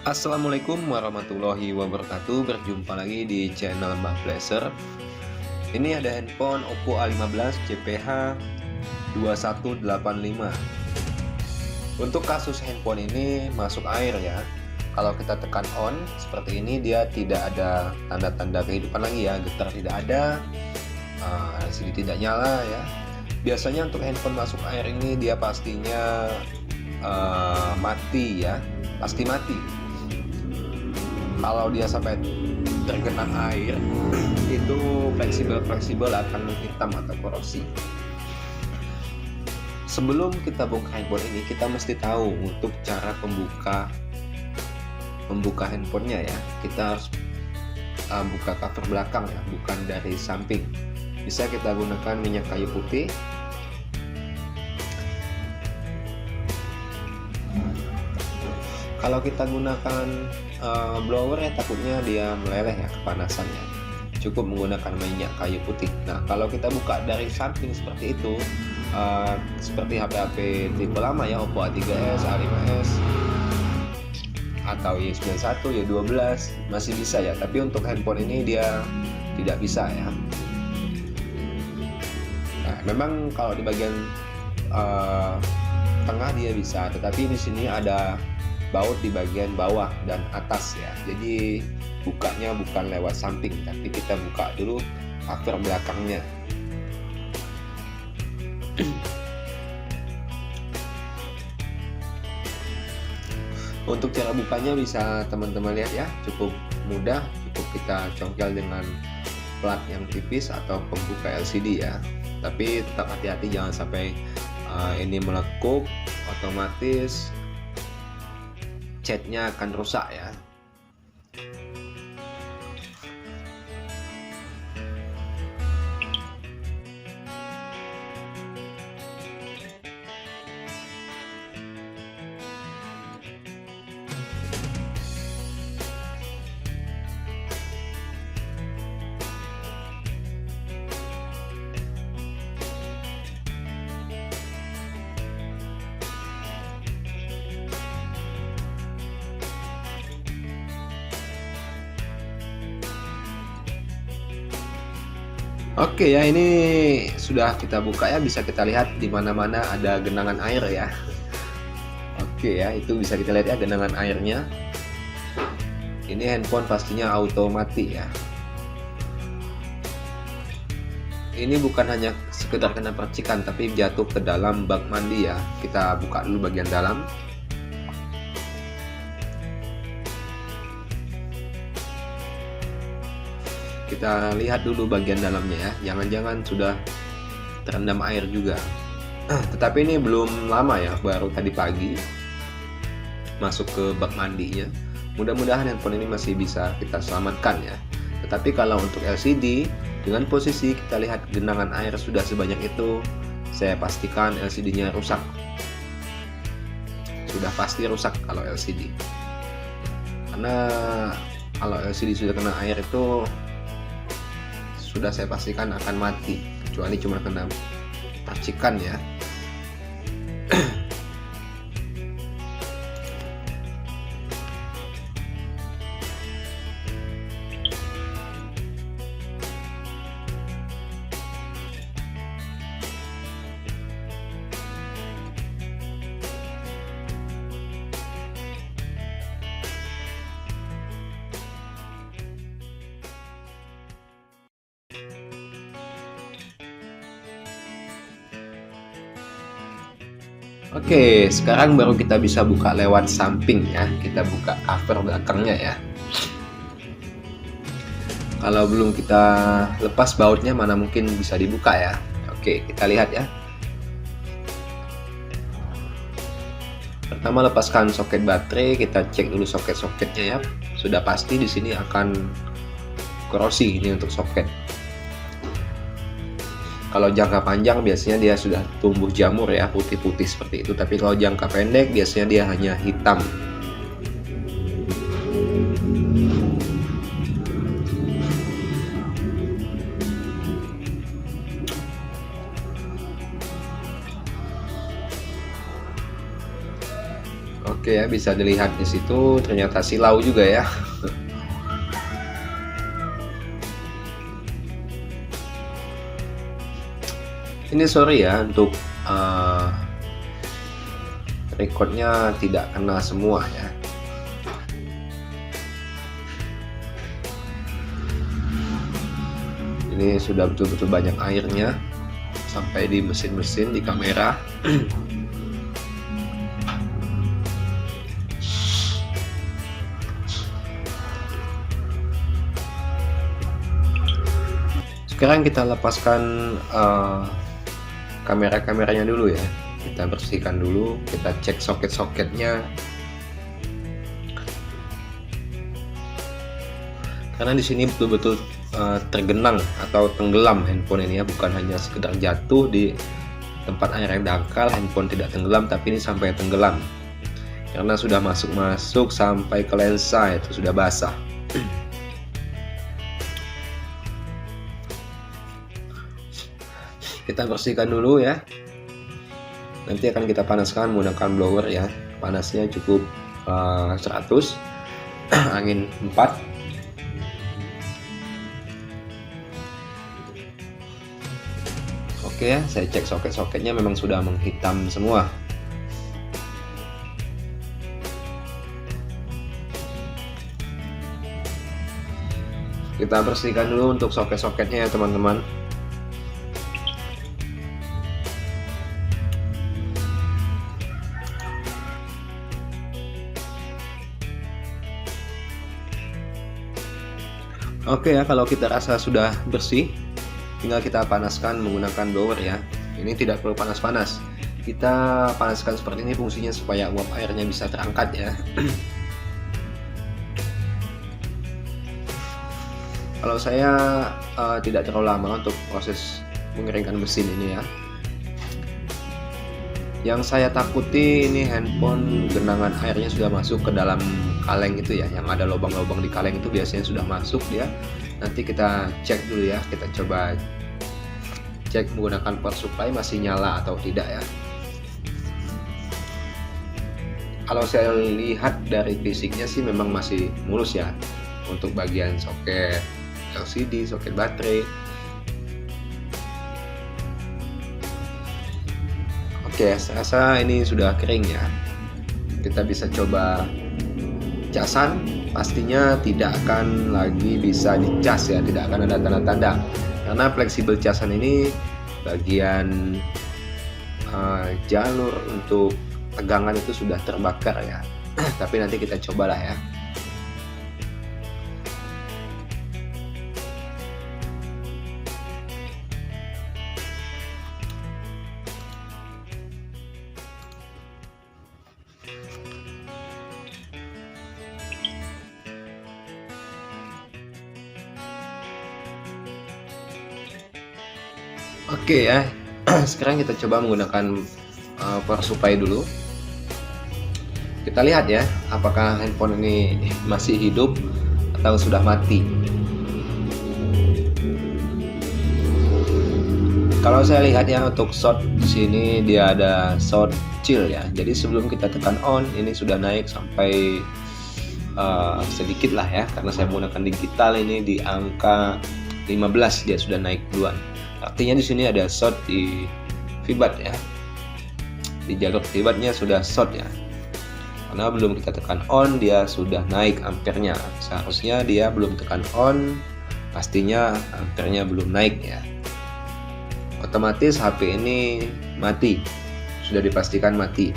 Assalamualaikum warahmatullahi wabarakatuh. Berjumpa lagi di channel Mbah Blazer. Ini ada handphone Oppo A15 CPH 2185. Untuk kasus handphone ini masuk air ya. Kalau kita tekan on seperti ini, dia tidak ada tanda-tanda kehidupan lagi ya. Getar tidak ada, LCD tidak nyala ya. Biasanya untuk handphone masuk air ini dia pastinya mati ya, pasti mati. Kalau dia sampai tergenang air, itu fleksibel akan menghitam atau korosi. Sebelum kita buka handphone ini, kita mesti tahu untuk cara membuka handphonenya ya. Kita harus buka cover belakang ya, bukan dari samping. Bisa kita gunakan minyak kayu putih. Kalau kita gunakan blower ya, takutnya dia meleleh ya kepanasannya. Cukup menggunakan minyak kayu putih. Nah, kalau kita buka dari samping seperti itu, seperti HP-HP tipe lama ya, Oppo A3s, A5s, atau Y91, Y12 masih bisa ya. Tapi untuk handphone ini dia tidak bisa ya. Nah, memang kalau di bagian tengah dia bisa, tetapi di sini ada baut di bagian bawah dan atas ya. Jadi bukanya bukan lewat samping, tapi kita buka dulu cover belakangnya. Untuk cara bukanya bisa teman-teman lihat ya, cukup mudah, cukup kita congkel dengan plat yang tipis atau pembuka LCD ya. Tapi tetap hati-hati, jangan sampai ini melekuk, otomatis catnya akan rusak ya. Oke ya, ini sudah kita buka ya, bisa kita lihat di mana-mana ada genangan air ya. Oke ya, itu bisa kita lihat ya genangan airnya. Ini handphone pastinya auto mati ya. Ini bukan hanya sekedar kena percikan, tapi jatuh ke dalam bak mandi ya. Kita buka dulu bagian dalam. Kita lihat dulu bagian dalamnya ya, jangan-jangan sudah terendam air juga. Tetapi ini belum lama ya, baru tadi pagi masuk ke bak mandinya. Mudah-mudahan handphone ini masih bisa kita selamatkan ya. Tetapi kalau untuk LCD, dengan posisi kita lihat genangan air sudah sebanyak itu, saya pastikan LCD-nya rusak. Sudah pasti rusak kalau LCD. Karena kalau LCD sudah kena air itu sudah saya pastikan akan mati, kecuali cuma kena percikan ya. Oke, sekarang baru kita bisa buka lewat samping ya. Kita buka cover belakangnya ya. Kalau belum kita lepas bautnya, mana mungkin bisa dibuka ya. Oke, kita lihat ya. Pertama lepaskan soket baterai, kita cek dulu soket-soketnya ya. Sudah pasti di sini akan korosi ini untuk soket. Kalau jangka panjang biasanya dia sudah tumbuh jamur ya, putih-putih seperti itu. Tapi kalau jangka pendek biasanya dia hanya hitam. Oke ya, bisa dilihat di situ ternyata silau juga ya. Ini sorry ya untuk recordnya tidak kena semua ya. Ini sudah betul-betul banyak airnya sampai di mesin-mesin, di kamera. Sekarang kita lepaskan kamera-kameranya dulu ya. Kita bersihkan dulu, kita cek soket-soketnya. Karena di sini betul-betul tergenang atau tenggelam handphone ini ya, bukan hanya sekedar jatuh di tempat air yang dangkal, handphone tidak tenggelam, tapi ini sampai tenggelam. Karena sudah masuk sampai ke lensa, itu sudah basah. Kita bersihkan dulu ya. Nanti akan kita panaskan menggunakan blower ya. Panasnya cukup 100 angin 4. Oke ya, saya cek soket-soketnya memang sudah menghitam semua. Kita bersihkan dulu untuk soket-soketnya ya teman-teman. Oke ya, kalau kita rasa sudah bersih, tinggal kita panaskan menggunakan blower ya. Ini tidak perlu panas-panas. Kita panaskan seperti ini fungsinya supaya uap airnya bisa terangkat ya. Kalau saya tidak terlalu lama untuk proses mengeringkan mesin ini ya. Yang saya takuti ini handphone genangan airnya sudah masuk ke dalam kaleng itu ya, yang ada lubang-lubang di kaleng itu biasanya sudah masuk dia. Nanti kita cek dulu ya, kita coba cek menggunakan power supply masih nyala atau tidak ya. Kalau saya lihat dari fisiknya sih memang masih mulus ya, untuk bagian soket LCD, soket baterai. Oke, saya rasa ini sudah kering ya. Kita bisa coba casan, pastinya tidak akan lagi bisa dicas ya, tidak akan ada tanda-tanda. Karena fleksibel casan ini bagian jalur untuk tegangan itu sudah terbakar ya. Tapi nanti kita cobalah ya. Oke ya, sekarang kita coba menggunakan power supply dulu. Kita lihat ya, apakah handphone ini masih hidup atau sudah mati. Kalau saya lihat ya, untuk short di sini dia ada short chill ya. Jadi sebelum kita tekan on, ini sudah naik sampai sedikit lah ya, karena saya menggunakan digital ini di angka 15 dia sudah naik duluan. Artinya di sini ada short di VBAT ya. Di jalur VBAT-nya sudah short ya. Karena belum kita tekan on, dia sudah naik ampernya. Seharusnya dia belum tekan on, pastinya ampernya belum naik ya. Otomatis HP ini mati. Sudah dipastikan mati.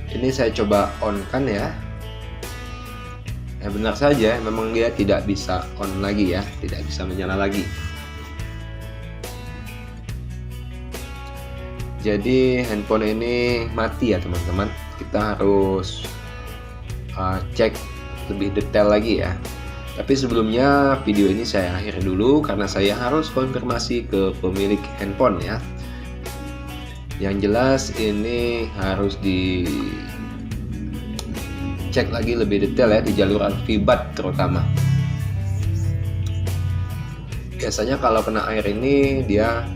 Ini saya coba on kan ya. Ya benar saja, memang dia tidak bisa on lagi ya, tidak bisa menyala lagi. Jadi handphone ini mati ya teman-teman. Kita harus cek lebih detail lagi ya. Tapi sebelumnya video ini saya akhiri dulu karena saya harus konfirmasi ke pemilik handphone ya. Yang jelas ini harus cek lagi lebih detail ya di jalur VBAT terutama. Biasanya kalau kena air ini dia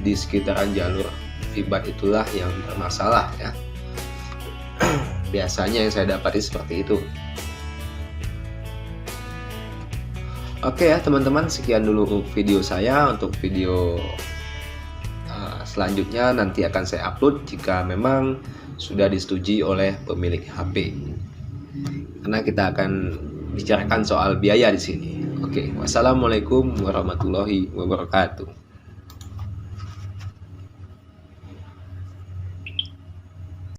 di sekitaran jalur akibat itulah yang bermasalah ya. Biasanya yang saya dapati seperti itu. Oke ya teman-teman, sekian dulu video saya. Untuk video selanjutnya nanti akan saya upload jika memang sudah disetujui oleh pemilik HP. Karena kita akan bicarakan soal biaya di sini. Oke, wassalamualaikum warahmatullahi wabarakatuh.